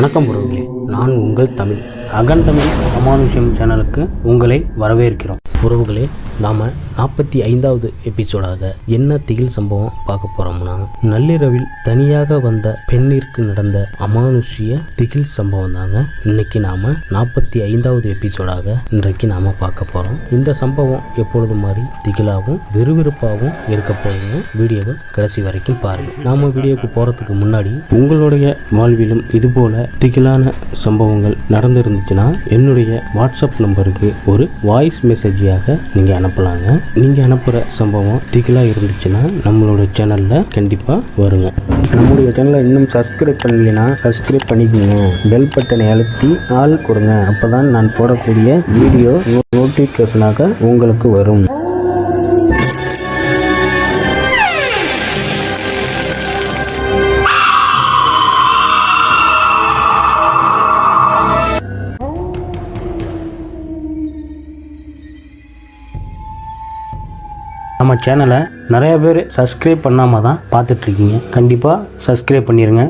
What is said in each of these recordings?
வணக்கம் உறவுகளே, நான் உங்கள் தமிழ் அகண்டமிழ் அமானுஷ்யம் சேனலுக்கு உங்களை வரவேற்கிறோம். உறவுகளே, நாம் 45வது எபிசோடாக என்ன திகில் சம்பவம் பார்க்க போகிறோம்னா, நள்ளிரவில் தனியாக வந்த பெண்ணிற்கு நடந்த அமானுஷ்ய திகில் சம்பவம் தாங்க இன்னைக்கு நாம் 45வது எபிசோடாக இன்றைக்கு நாம் பார்க்க போகிறோம். இந்த சம்பவம் எப்பொழுது மாதிரி திகிலாகவும் விறுவிறுப்பாகவும் இருக்க போகுதுங்க. வீடியோவை கடைசி வரைக்கும் பாருங்கள். நாம் வீடியோக்கு போகிறதுக்கு முன்னாடி உங்களுடைய வாழ்விலும் இதுபோல திகிலான சம்பவங்கள் நடந்திருந்துச்சுன்னா என்னுடைய வாட்ஸ்அப் நம்பருக்கு ஒரு வாய்ஸ் மெசேஜாக நீங்கள் அனுப்பலாங்க. நீங்கள் அனுப்புகிற சம்பவம் திகிலாக இருந்துச்சுன்னா நம்மளோட சேனலில் கண்டிப்பாக வருங்க. நம்முடைய சேனலை இன்னும் சப்ஸ்கிரைப் பண்ணலைன்னா சப்ஸ்கிரைப் பண்ணிக்கோங்க. பெல் பட்டனை அழுத்தி ஆள் கொடுங்க. அப்போ தான் நான் போடக்கூடிய வீடியோ நோட்டிஃபிகேஷனாக உங்களுக்கு வரும். நம்ம சேனலை நிறைய பேர் சப்ஸ்கிரைப் பண்ணாமல் தான் பார்த்துட்ருக்கீங்க. கண்டிப்பாக சப்ஸ்கிரைப் பண்ணிடுங்க,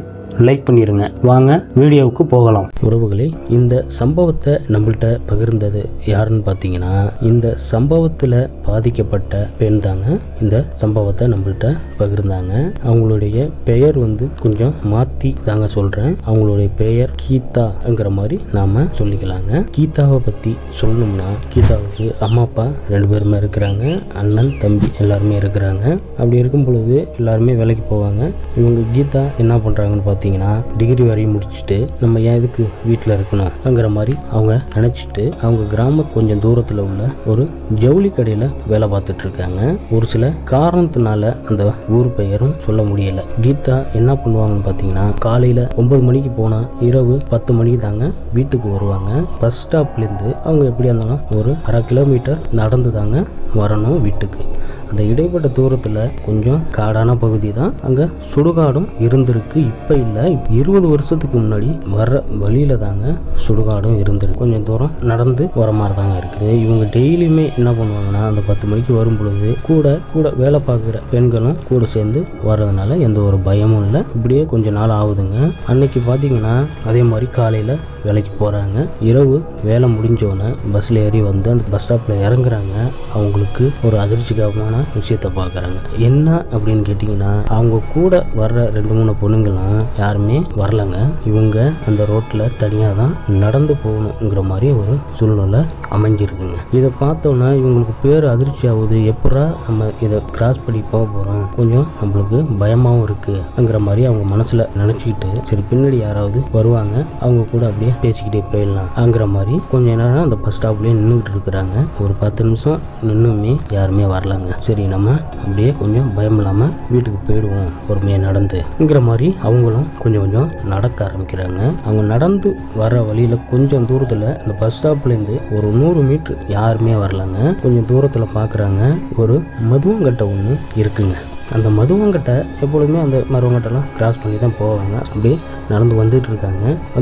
லைக் பண்ணிடுங்க. வாங்க வீடியோவுக்கு போகலாம். உறவுகளே, இந்த சம்பவத்தை நம்மள்கிட்ட பகிர்ந்தது யாருன்னு பார்த்தீங்கன்னா, இந்த சம்பவத்தில் பாதிக்கப்பட்ட பெண் தாங்க இந்த சம்பவத்தை நம்மள்கிட்ட பகிர்ந்தாங்க. அவங்களுடைய பெயர் கொஞ்சம் மாற்றி தாங்க சொல்கிறேன். அவங்களுடைய பெயர் கீதாங்கிற மாதிரி நாம் சொல்லிக்கலாங்க. கீதாவை பற்றி சொல்லணும்னா, கீதாவுக்கு அம்மா அப்பா 2 பேருமே இருக்கிறாங்க. அண்ணன் தம்பி எல்லாருமே இருக்கிறாங்க. அப்படி இருக்கும் பொழுது எல்லாருமே வேலைக்கு போவாங்க. இவங்க கீதா என்ன பண்ணுறாங்கன்னு பார்த்தீங்கன்னா, டிகிரி வரையும் முடிச்சுட்டு நம்ம ஏன் இதுக்கு வீட்டில் இருக்கணும்ங்கிற மாதிரி அவங்க நினச்சிட்டு அவங்க கிராமத்து கொஞ்சம் தூரத்தில் உள்ள ஒரு ஜவுளி கடையில் வேலை பார்த்துட்டு இருக்காங்க. ஒரு சில காரணத்தினால அந்த ஊர் பெயரும் சொல்ல முடியல. கீதா என்ன பண்ணுவாங்கன்னு பார்த்தீங்கன்னா, காலையில் 9 மணிக்கு போனால் இரவு 10 மணிக்கு தாங்க வீட்டுக்கு வருவாங்க. பஸ் ஸ்டாப்லேருந்து அவங்க எப்படி இருந்தாலும் ஒரு 1/2 கிலோமீட்டர் நடந்து தாங்க வரணும் வீட்டுக்கு. அந்த இடைப்பட்ட தூரத்தில் கொஞ்சம் காடான பகுதி தான். அங்கே சுடுகாடும் இருந்திருக்கு. இப்போ இல்லை, 20 வருஷத்துக்கு முன்னாடி வர்ற வழியில தாங்க சுடுகாடும் இருந்திருக்கு. கொஞ்சம் தூரம் நடந்து வர மாதிரி தாங்க இருக்குது. இவங்க டெய்லியுமே என்ன பண்ணுவாங்கன்னா, அந்த 10 மணிக்கு வரும் பொழுது கூட வேலை பார்க்குற பெண்களும் கூட சேர்ந்து வர்றதுனால எந்த ஒரு பயமும் இல்லை. இப்படியே கொஞ்ச நாள் ஆகுதுங்க. அன்னைக்கு பார்த்தீங்கன்னா அதே மாதிரி காலையில் வேலைக்கு போகிறாங்க. இரவு வேலை முடிஞ்சோடனே பஸ்ஸில் ஏறி வந்து அந்த பஸ் ஸ்டாப்பில் இறங்குறாங்க. அவங்களுக்கு ஒரு அதிர்ச்சிகரமான விஷயத்தை பார்க்குறாங்க. என்ன அப்படின்னு கேட்டிங்கன்னா, அவங்க கூட வர்ற 2-3 பொண்ணுங்களும் யாருமே வரலங்க. இவங்க அந்த ரோட்டில் தனியாக தான் நடந்து போகணுங்கிற மாதிரி ஒரு சூழ்நிலை அமைஞ்சிருக்குங்க. இதை பார்த்தோன்னா இவங்களுக்கு பேர் அதிர்ச்சி ஆகுது. எப்படா நம்ம இதை கிராஸ் பண்ணி போக போகிறோம், கொஞ்சம் நம்மளுக்கு பயமாகவும் இருக்குங்கிற மாதிரி அவங்க மனசில் நினச்சிக்கிட்டு, சரி பின்னாடி யாராவது வருவாங்க, அவங்க கூட அப்படியே பேசிக்கிட்டே போயிடலாம்ங்கிற மாதிரி கொஞ்சம் நேரம் அந்த பஸ் ஸ்டாப்லேயே நின்றுக்கிட்டு இருக்கிறாங்க. ஒரு 10 நிமிஷம் நின்றுமே யாருமே வரலாங்க. சரி நம்ம அப்படியே கொஞ்சம் பயம் இல்லாமல் வீட்டுக்கு போயிடுவோம் பொறுமையாக நடந்துங்கிற மாதிரி அவங்களும் கொஞ்சம் நடக்க ஆரம்பிக்கிறாங்க. அவங்க நடந்து வர வழியில் கொஞ்சம் தூரத்தில் அந்த பஸ் ஸ்டாப்லேருந்து ஒரு 100 மீட்டர் யாருமே வரலாங்க. கொஞ்சம் தூரத்தில் பார்க்குறாங்க, ஒரு மதுவங்கட்டை ஒன்று இருக்குங்க. அந்த மதுவங்கட்டை எப்பொழுதுமே அந்த மருவங்கட்டெல்லாம் கிராஸ் பண்ணி தான் போவாங்க. அப்படியே நடந்து வந்துட்டு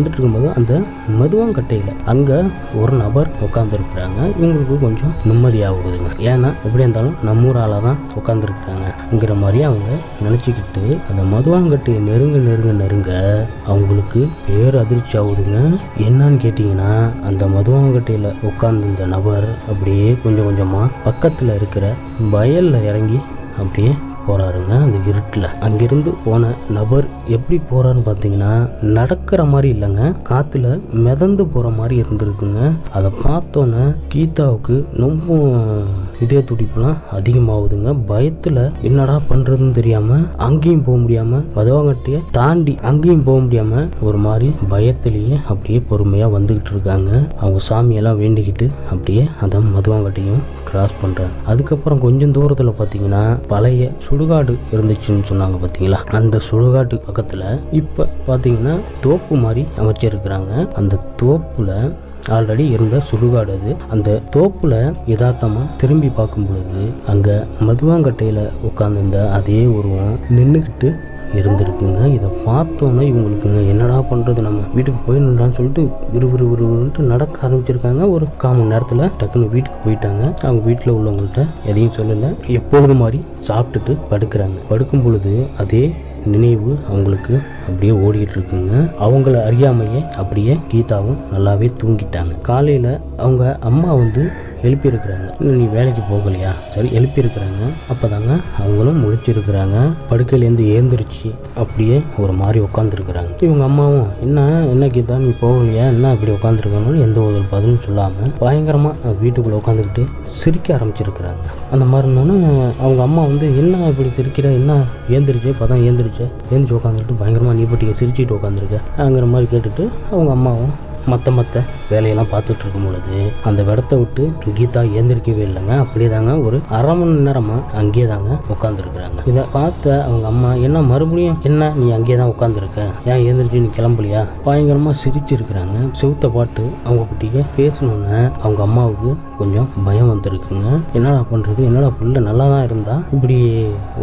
இருக்கும்போது அந்த மதுவங்கட்டையில் அங்கே ஒரு நபர் உட்காந்துருக்குறாங்க. இவங்களுக்கு கொஞ்சம் நிம்மதியாகுதுங்க. ஏன்னா எப்படி இருந்தாலும் நம்ம ஊர் ஆளாக தான் உட்காந்துருக்குறாங்கங்கிற மாதிரி அவங்க நினச்சிக்கிட்டு அந்த மதுவாங்கட்டையை நெருங்க அவங்களுக்கு பேர் அதிர்ச்சி ஆகுதுங்க. என்னன்னு கேட்டிங்கன்னா, அந்த மதுவாங்கட்டையில் உட்காந்துருந்த நபர் அப்படியே கொஞ்சமாக பக்கத்தில் இருக்கிற வயலில் இறங்கி அப்படியே போறாருங்க. அந்த இருட்டில் அங்கிருந்து போன நபர் எப்படி போறாருன்னு பார்த்தீங்கன்னா, நடக்கிற மாதிரி இல்லைங்க, காத்துல மிதந்து போற மாதிரி இருந்திருக்குங்க. அதை பார்த்தோன்னே கீதாவுக்கு ரொம்ப இதய துடிப்புலாம் அதிகமாகுதுங்க. பயத்தில் என்னடா பண்றதுன்னு தெரியாம அங்கேயும் போக முடியாம, மதுவங்கட்டையை தாண்டி அங்கேயும் போக முடியாம ஒரு மாதிரி பயத்திலேயே அப்படியே பொறுமையா வந்துகிட்டு இருக்காங்க. அவங்க சாமியெல்லாம் வேண்டிக்கிட்டு அப்படியே அந்த மதுவங்கட்டையும் கிராஸ் பண்றாங்க. அதுக்கப்புறம் கொஞ்சம் தூரத்துல பார்த்தீங்கன்னா பழைய சுடுகாடு இருந்துச்சுன்னு சொன்னாங்க பார்த்தீங்களா, அந்த சுடுகாட்டு பக்கத்தில் இப்போ பார்த்தீங்கன்னா தோப்பு மாதிரி அமைச்சிருக்கிறாங்க. அந்த தோப்புல ஆல்ரெடி இருந்த சுடுகாடு அது. அந்த தோப்புல யதார்த்தமா திரும்பி பார்க்கும் பொழுது அங்க மதுவாங்கட்டையில உட்கார்ந்திருந்த அதே உருவம் நின்றுக்கிட்டு இருந்திருக்குங்க. இதை பார்த்தோன்னே இவங்களுக்கு என்னடா பண்ணுறது, நம்ம வீட்டுக்கு போயிடணும்டான்னு சொல்லிட்டு விறுவிறுன்ட்டு நடக்க ஆரம்பிச்சிருக்காங்க. ஒரு 1/4 மணி நேரத்தில் டக்குன்னு வீட்டுக்கு போயிட்டாங்க. அவங்க வீட்டில் உள்ளவங்கள்ட்ட எதையும் சொல்லலை. எப்பொழுது மாதிரி சாப்பிட்டுட்டு படுக்கிறாங்க. படுக்கும் பொழுது அதே நினைவு அவங்களுக்கு அப்படியே ஓடிட்டு இருக்குங்க. அவங்கள அறியாமையே அப்படியே கீதாவும் நல்லாவே தூங்கிட்டாங்க. காலையில் அவங்க அம்மா வந்து எழுப்பியிருக்கிறாங்க. இன்னும் நீ வேலைக்கு போகலையா? சரி, எழுப்பியிருக்கிறாங்க. அப்போ தாங்க அவங்களும் முழிச்சிருக்கிறாங்க. படுக்கையிலேருந்து ஏந்திரிச்சு அப்படியே ஒரு மாதிரி உட்காந்துருக்குறாங்க. இவங்க அம்மாவும் என்ன கீதா நீ போகலையா, என்ன இப்படி உட்காந்துருக்காங்கன்னு எந்த ஒரு பதிலும் சொல்லாமல் பயங்கரமாக வீட்டுக்குள்ளே உட்காந்துக்கிட்டு சிரிக்க ஆரம்பிச்சிருக்கிறாங்க. அந்த மாதிரி இருந்தோன்னே அவங்க அம்மா வந்து என்ன இப்படி சிரிக்கிற, என்ன ஏந்திரிச்சு இப்போதான் ஏந்திரிச்சு உட்காந்துக்கிட்டு பயங்கரமாக நீ பட்டிக்க சிரிச்சுட்டு உட்காந்துருக்கங்கிற மாதிரி கேட்டுட்டு அவங்க அம்மாவும் மற்ற வேலையெல்லாம் பார்த்துட்டு இருக்கும் பொழுது அந்த இடத்த விட்டு கீதா ஏந்திரிக்கவே இல்லைங்க. அப்படியே தாங்க ஒரு அரை மணி நேரமாக அங்கேயே தாங்க உட்காந்துருக்குறாங்க. இதை பார்த்த அவங்க அம்மா என்ன மறுபடியும் என்ன நீ அங்கேயே தான் உட்காந்துருக்க, ஏன் ஏந்திரிச்சு நீ கிளம்பலையா? பயங்கரமாக சிரிச்சிருக்கிறாங்க. செவுத்த பாட்டு அவங்க குட்டிக்கு பேசணுன்னு அவங்க அம்மாவுக்கு கொஞ்சம் பயம் வந்துருக்குங்க. என்னடா பண்ணுறது, என்னடா புள்ள நல்லா தான் இருந்தா இப்படி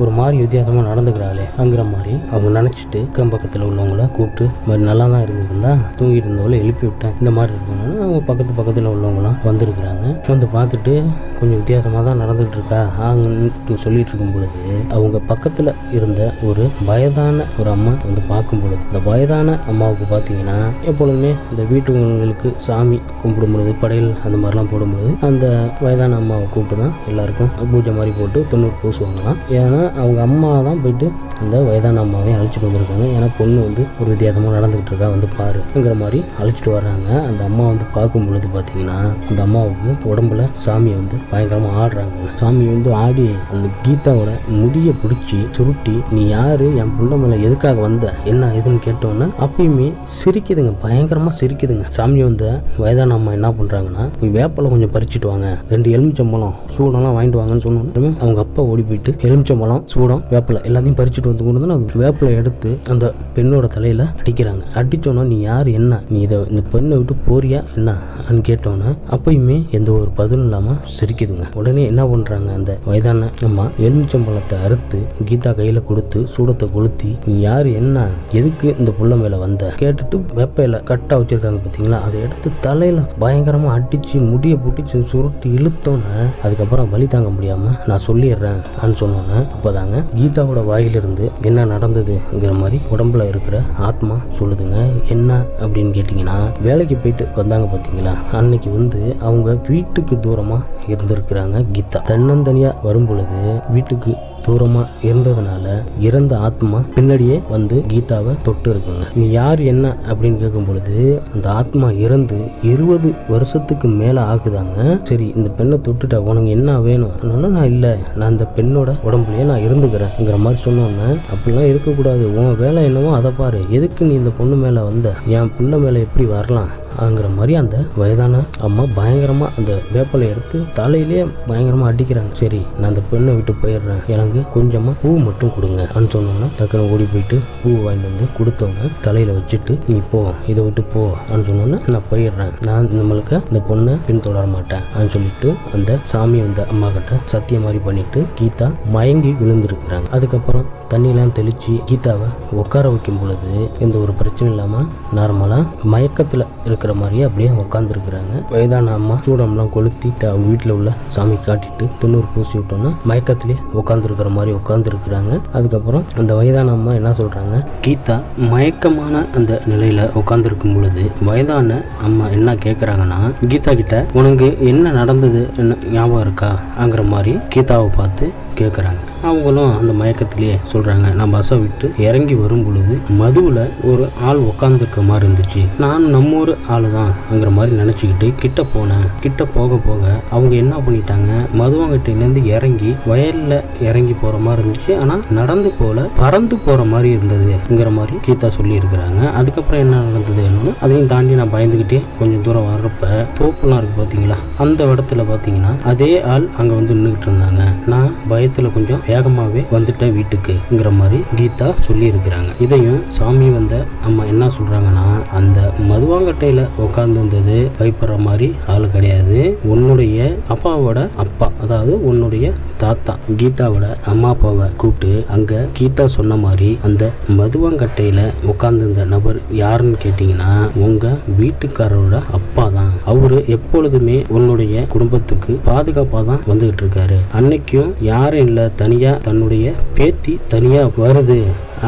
ஒரு மாதிரி வித்தியாசமாக நடந்துக்கிறாளே அங்கிற மாதிரி அவங்க நினச்சிட்டு அக்கம் பக்கத்தில் உள்ளவங்கள கூப்பிட்டு மாதிரி நல்லா தான் இருந்திருந்தா தூங்கிட்டு இருந்தவளை எழுப்பி விட்டேன் இந்த மாதிரி இருக்கணும்னு அவங்க பக்கத்தில் உள்ளவங்களாம் வந்திருக்கிறாங்க. வந்து பார்த்துட்டு கொஞ்சம் வித்தியாசமாக தான் நடந்துகிட்டு இருக்கா ஆங்கன்னு சொல்லிட்டு இருக்கும் பொழுது அவங்க பக்கத்தில் இருந்த ஒரு வயதான ஒரு அம்மா வந்து பார்க்கும் பொழுது இந்த வயதான அம்மாவுக்கு பார்த்தீங்கன்னா எப்பொழுதுமே இந்த வீட்டுங்களுக்கு சாமி கும்பிடும் பொழுது படையல் அந்த மாதிரிலாம் போடும்பொழுது அந்த வயதான அம்மாவை கூப்பிட்டு தான் எல்லாருக்கும் பூஜை மாதிரி போட்டு 90 பூசுவாங்களாம். ஏன்னா அவங்க அம்மா தான் போயிட்டு அந்த வயதான அம்மாவையும் அழைச்சிட்டு வந்திருக்காங்க. ஏன்னா பொண்ணு வந்து ஒரு வித்தியாசமாக நடந்துகிட்டு இருக்கா, வந்து பாருங்கிற மாதிரி அழைச்சிட்டு வர்றாங்க. அந்த அம்மா வந்து பார்க்கும் பொழுது பார்த்தீங்கன்னா அந்த அம்மாவுக்கு உடம்புல சாமி வந்து பயங்கரமாக ஆடுறாங்க. சாமி வந்து ஆடி அந்த கீதாவோட முடியை பிடிச்சி சுருட்டி நீ யாரு, என் புள்ள மேலே எதுக்காக வந்த, என்ன எதுன்னு கேட்டோன்னா அப்பயுமே சிரிக்குதுங்க, பயங்கரமாக சிரிக்குதுங்க. சாமி வந்து வயதான அம்மா என்ன பண்ணுறாங்கன்னா வேப்பலை கொஞ்சம் பறிச்சுட்டு வாங்க, 2 எலுமிச்சம்பழம் சூடம்லாம் வாங்கிட்டு வாங்கன்னு சொன்னோன்னு அவங்க அப்பா ஓடி போயிட்டு எலுமிச்சம்பழம் சூடம் வேப்பலை எல்லாத்தையும் பறிச்சுட்டு வந்து கொண்டு வந்து வேப்பலை எடுத்து அந்த பெண்ணோட தலையில அடிக்கிறாங்க. அடிச்சோன்னா நீ யார், என்ன நீ இந்த பெண்ணை விட்டு போறியா என்னன்னு கேட்டோன்னா அப்பயுமே எந்த ஒரு பதிலும் இல்லாம சிரிக்குதுங்க. உடனே என்ன பண்றாங்க, அந்த வயதான அம்மா எலுமிச்சம்பழத்தை அறுத்து கீதா கையில கொடுத்து சூடத்தை கொளுத்தி நீ யாரு, என்ன எதுக்கு இந்த புள்ள மேல வந்த கேட்டுட்டு வேப்பையில கட்டா வச்சிருக்காங்க பார்த்தீங்களா, அதை எடுத்து தலையில பயங்கரமா அடிச்சு முடியை போட்டு சுருட்டி இழுத்தோன்னு அதுக்கப்புறம் வலி தாங்க முடியாம நான் சொல்லிடுறேன் சொன்னோன்னே அப்போதாங்க கீதாவோட வாயிலிருந்து என்ன நடந்ததுங்கிற மாதிரி உடம்புல இருக்கிற ஆத்மா சொல்லுதுங்க. என்ன அப்படின்னு கேட்டிங்கன்னா வேலைக்கு போயிட்டு வந்தாங்க பார்த்தீங்களா, அன்னைக்கு வந்து அவங்க வீட்டுக்கு தூரமா இருந்திருக்கிறாங்க. கீதா தன்னந்தனியா வரும் பொழுது வீட்டுக்கு தூரமா இருந்ததுனால இறந்த ஆத்மா பின்னாடியே வந்து கீதாவை தொட்டு இருக்குங்க. நீ யார் என்ன அப்படின்னு கேட்கும் பொழுது அந்த ஆத்மா இறந்து 20 வருஷத்துக்கு மேல ஆகுதாங்க. சரி இந்த பெண்ணை தொட்டுட்டா உனக்கு என்ன வேணும்? நான் இல்லை, நான் இந்த பெண்ணோட உடம்புலயே நான் இருந்துக்கிறேன்ங்கிற மாதிரி சொன்னோன்னே அப்படிலாம் இருக்கக்கூடாது, உன் வேலை என்னவோ அதை பாரு, எதுக்கு நீ இந்த பொண்ணு மேல வந்த, என் புள்ள மேல எப்படி வரலாம் ங்கிற மாதிரி அந்த வயதான அம்மா பயங்கரமா அந்த வேப்பலை எடுத்து தலையிலே பயங்கரமா அடிக்கிறாங்க. சரி நான் அந்த பெண்ணை விட்டு போயிடுறேன், எனக்கு கொஞ்சமா பூ மட்டும் கொடுங்க அப்படின்னு சொன்னோன்னா டக்குனு ஓடி போயிட்டு பூ வாங்கிட்டு வந்து கொடுத்தவங்க தலையில வச்சுட்டு நீ போ, இதை விட்டு போ அப்படின்னு சொன்னோன்னா நான் போயிடுறேன், நான் நம்மளுக்கு இந்த பொண்ணை பின்தொடர மாட்டேன் அப்படின்னு சொல்லிட்டு அந்த சாமி வந்த அம்மா கிட்ட சத்தியம் மாதிரி பண்ணிட்டு கீதா மயங்கி விழுந்திருக்கிறாங்க. அதுக்கப்புறம் தண்ணியெல்லாம் தெளிச்சு கீதாவை உட்கார வைக்கும் பொழுது எந்த ஒரு பிரச்சனை இல்லாம நார்மலா மயக்கத்துல இருக்கிற மாதிரியே அப்படியே உட்காந்துருக்குறாங்க. வயதான அம்மா சூடம்லாம் கொளுத்தி அவங்க வீட்டில் உள்ள சாமி காட்டிட்டு 90 பூசி விட்டோன்னா மயக்கத்திலே உட்காந்துருக்கிற மாதிரி உட்காந்துருக்குறாங்க. அதுக்கப்புறம் அந்த வயதான அம்மா என்ன சொல்றாங்க, கீதா மயக்கமான அந்த நிலையில உட்காந்துருக்கும் பொழுது வயதான அம்மா என்ன கேட்குறாங்கன்னா கீதா கிட்ட உனக்கு என்ன நடந்தது என்ன ஞாபகம் இருக்காங்கிற மாதிரி கீதாவை பார்த்து கேட்குறாங்க. அவங்களும் அந்த மயக்கத்திலேயே சொல்றாங்க, நான் பஸ்ஸை விட்டு இறங்கி வரும் பொழுது மதுவில் ஒரு ஆள் உட்காந்துருக்க மாதிரி இருந்துச்சு, நான் நம்ம ஊர் ஆளு தான்ங்கிற மாதிரி நினச்சிக்கிட்டு கிட்ட போனேன். கிட்ட போக போக அவங்க என்ன பண்ணிட்டாங்க, மதுவங்கிட்டேருந்து இறங்கி வயலில் இறங்கி போகிற மாதிரி இருந்துச்சு, ஆனால் நடந்து போல பறந்து போகிற மாதிரி இருந்ததுங்கிற மாதிரி கீதா சொல்லி இருக்கிறாங்க. அதுக்கப்புறம் என்ன நடந்தது என்னன்னு அதையும் தாண்டி நான் பயந்துக்கிட்டே கொஞ்சம் தூரம் வர்றப்ப தோப்புலாம் இருக்கு பார்த்தீங்களா, அந்த இடத்துல பார்த்தீங்கன்னா அதே ஆள் அங்கே வந்து நின்றுக்கிட்டு இருந்தாங்க. நான் பயத்தில் கொஞ்சம் வேகமாகவே வந்துட்டேன் வீட்டுக்குங்கிற மாதிரி கீதா சொல்லி இருக்கிறாங்க. இதையும் சாமி வந்த அம்மா என்ன சொல்றாங்கன்னா அந்த மதுவாங்கட்டையில உட்கார்ந்து இருந்தது பயப்படுற மாதிரி ஆள் கிடையாது, உன்னுடைய அப்பாவோட அப்பா, அதாவது உன்னுடைய தாத்தா கீதாவோட அம்மா அப்பாவை கூப்பிட்டு அங்க கீதா சொன்ன மாதிரி அந்த மதுவாங்கட்டையில உட்கார்ந்து இருந்த நபர் யாருன்னு கேட்டீங்கன்னா உங்க வீட்டுக்காரரோட அப்பா தான். அவரு எப்பொழுதுமே உன்னுடைய குடும்பத்துக்கு பாதுகாப்பா தான் வந்துகிட்டு இருக்காரு. அன்னைக்கும் யாரும் இல்ல, தனியா தன்னுடைய பேத்தி தனியா வருது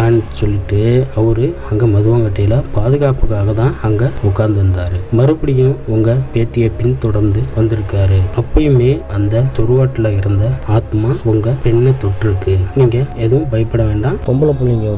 ஆன்னு சொல்லிட்டு அவரு அங்கே மதுவங்கட்டையில் பாதுகாப்புக்காக தான் அங்கே உட்கார்ந்து இருந்தார். மறுபடியும் உங்கள் பேத்தியை பின்தொடர்ந்து வந்திருக்காரு. அப்பயுமே அந்த துருவாட்டில் இருந்த ஆத்மா உங்கள் பெண்ணை தொட்டிருக்கு. நீங்கள் எதுவும் பயப்பட வேண்டாம். பொம்பளை பிள்ளைங்க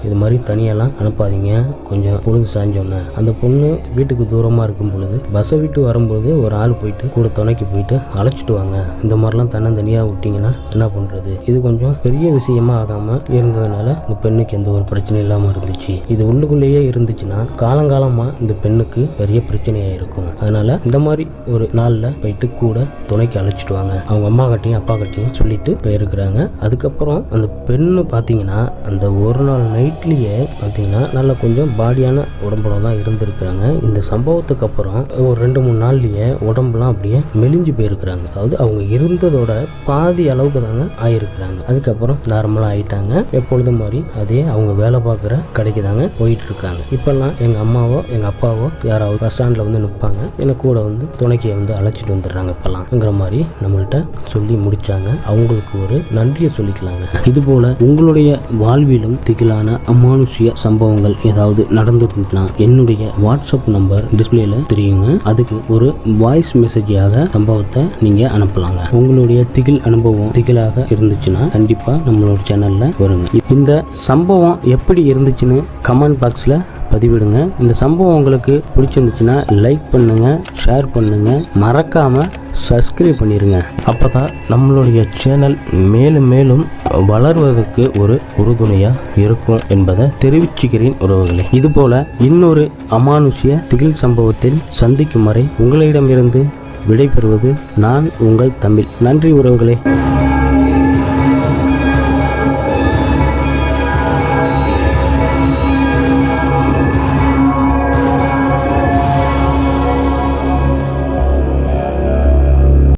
இது மாதிரி தனியெல்லாம் அனுப்பாதீங்க. கொஞ்சம் பொழுது சாஞ்சோன்னே அந்த பொண்ணு வீட்டுக்கு தூரமாக இருக்கும் பொழுது பஸ்ஸை விட்டு வரும்போது ஒரு ஆள் போயிட்டு கூட துணைக்கு போயிட்டு அழைச்சிட்டு வாங்க. இந்த மாதிரிலாம் தனியாக விட்டிங்கன்னா என்ன பண்ணுறது? இது கொஞ்சம் பெரிய விஷயமா ஆகாமல் இருந்ததுனால இந்த பெண்ணுக்கு எந்த ஒரு பிரச்சனையும் இல்லாமல் இருந்துச்சு. இது உள்ளுக்குள்ளேயே இருந்துச்சுன்னா காலங்காலமாக இந்த பெண்ணுக்கு பெரிய பிரச்சனையாக இருக்கும். அதனால இந்த மாதிரி ஒரு நாளில் போயிட்டு கூட துணைக்கு அழைச்சிட்டு வாங்க. அவங்க அம்மா கிட்டையும் அப்பா கிட்டையும் சொல்லிட்டு போயிருக்கிறாங்க. அதுக்கப்புறம் அந்த பெண்ணு பார்த்தீங்கன்னா அந்த ஒரு நாள் நைட்லேயே பார்த்தீங்கன்னா நல்லா கொஞ்சம் பாடியான உடம்புல தான் இருந்திருக்கிறாங்க. இந்த சம்பவத்துக்கு அப்புறம் ஒரு 2-3 நாள்லயே உடம்புலாம் அப்படியே மெலிஞ்சு போயிருக்கிறாங்க. அதாவது அவங்க இருந்ததோட பாதி அளவுக்கு தாங்க ஆயிருக்கிறாங்க. அதுக்கப்புறம் நார்மலாக ஆயிட்டாங்க. எப்பொழுதும் மாதிரி அதே அவங்க வேலை பார்க்குற கடைக்கு தாங்க போயிட்டு இருக்காங்க. இப்பெல்லாம் எங்கள் அம்மாவோ எங்கள் அப்பாவோ யாராவது பஸ் ஸ்டாண்டில் நிற்பாங்க. எனக்கு கூட துணைக்கு அழைச்சிட்டு வந்துடுறாங்க இப்பெல்லாம்ங்கிற மாதிரி நம்மள்கிட்ட சொல்லி முடிச்சாங்க. அவங்களுக்கு ஒரு நன்றியை சொல்லிக்கலாங்க. இது போல உங்களுடைய வாழ்விலும் திகிலான அமானுஷ்ய சம்பவங்கள் ஏதாவது நடந்துருந்துச்சுன்னா என்னுடைய வாட்ஸ்அப் நம்பர் டிஸ்பிளேல தெரியுங்க. அதுக்கு ஒரு வாய்ஸ் மெசேஜாக சம்பவத்தை நீங்க அனுப்பலாங்க. உங்களுடைய திகில் அனுபவம் திகிலாக இருந்துச்சுன்னா கண்டிப்பா நம்மளோட சேனல்ல வருங்க. இந்த சம்பவம் எப்படி இருந்துச்சுன்னு கமெண்ட் பாக்ஸ்ல பதிவிடுங்க. இந்த சம்பவம் உங்களுக்கு பிடிச்சிருந்துச்சுன்னா லைக் பண்ணுங்க, ஷேர் பண்ணுங்க, மறக்காம சப்ஸ்கிரைப் பண்ணிடுங்க. அப்பதான் நம்மளுடைய சேனல் மேலும் மேலும் வளர்வதற்கு ஒரு உறுதுணையாக இருக்கும் என்பதை தெரிவிச்சுக்கிறேன் உறவுகளே. இதுபோல இன்னொரு அமானுஷ்ய திகில் சம்பவத்தில் சந்திக்கும் வரை உங்களிடமிருந்து விடைபெறுவது நான் உங்கள் தமிழ். நன்றி உறவுகளே.